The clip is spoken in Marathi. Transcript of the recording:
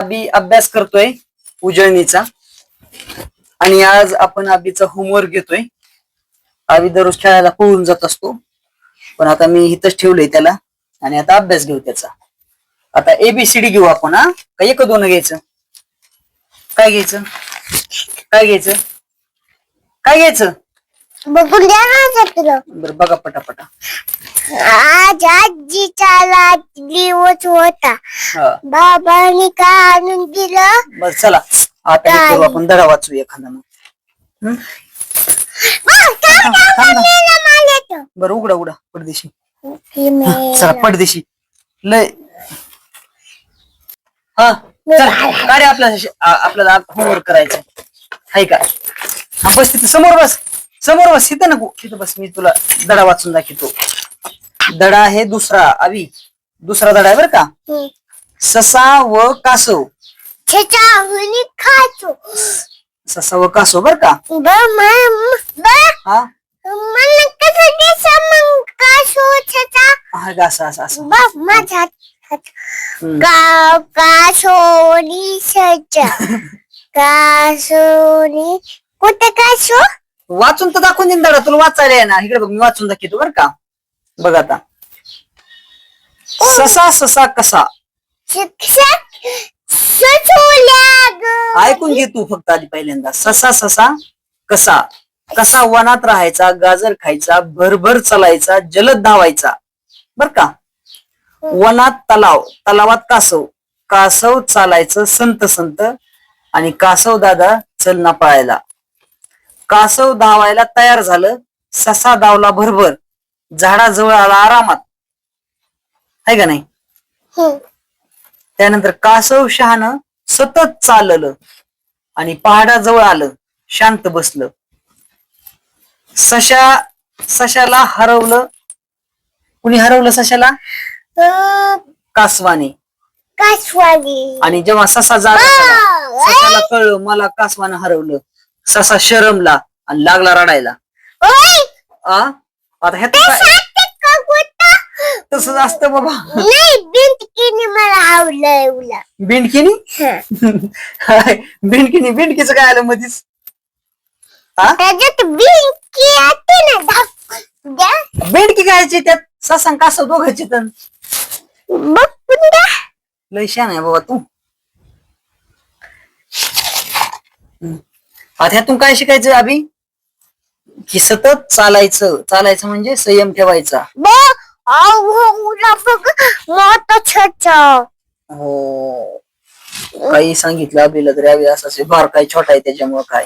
अभि अभ्यास करतोय उजळणीचा आणि आज आपण अभिचा होमवर्क घेतोय. अभि दररोज खेळायला पळून जात असतो, पण आता मी इथंच ठेवलंय त्याला आणि आता अभ्यास घेऊ त्याचा. आता एबीसीडी घेऊ आपण. हा का एक दोन घ्यायचं? काय घ्यायचं? काय घ्यायचं? काय घ्यायचं? बघून द्या ना तुला. बरं बघा पटापटा. आज आजीचा दिवस होता. बाबांनी काय आणून दिलं? बरं चला आता हे करू आपण, धडा वाचू एखादा मग. बरं उघडा उघडा पडदेशी. चला पडदेशी लय. हा काय रे, आपल्याला होमवर्क करायचं आहे का? हा बस तिथे समोर बस, समोर बस. तिथं नको, तिथं बस. मी तुला धडा वाचून दाखवतो. धडा आहे दुसरा. अभि दुसरा धडा आहे बर का. ससा व कासव. खायचो ससा व कासव बर का. हा मला कसं दिसं मग हा गा असं असं असं. माझ्या कासोनी सचा कासोनी कुठे कासो वाचून तर दाखवून देईन धडा. तुला वाचायला आहे ना, इकडे बघ मी वाचून दाखवतो बर का. बघ आता. ससा ससा कसा. शिक्षक ऐकून घे तू फक्त आधी पहिल्यांदा. ससा ससा कसा. कसा वनात राहायचा, गाजर खायचा, भरभर चालायचा, जलद धावायचा बर का. वनात तलाव, तलावात कासव, कासव चालायचं संत संत आणि कासव दादा चलना पळायला. कासव धावायला तयार झालं, ससा धावला भरभर, झाडाजवळ आला आरामात. आहे का नाही? त्यानंतर कासव शहाणं सतत चाललं आणि पहाडाजवळ आलं, शांत बसलं. सशाला हरवलं. कुणी हरवलं सशाला? कासवाने. आणि जेव्हा ससा जागा झाला, सशाला कळलं मला कासवानं हरवलं. ससा शरमला आणि लागला रडायला. आता ह्यात काय तसंच असतं बाबा. मला आवडलं. बिंडकीनी बिंडकीनी बिंडकीचं काय आलं मधीच? त्याच्यात बिंडकी खायची त्यात. ससा कासव दोघांची तर लय शान आहे बाबा तू. आता ह्यातून काय शिकायचं अभि? की सतत चालायचं. चालायचं म्हणजे संयम ठेवायचा. हो काही सांगितलं अभिला तरी अभि असा बार काय छोटा आहे त्याच्यामुळे काय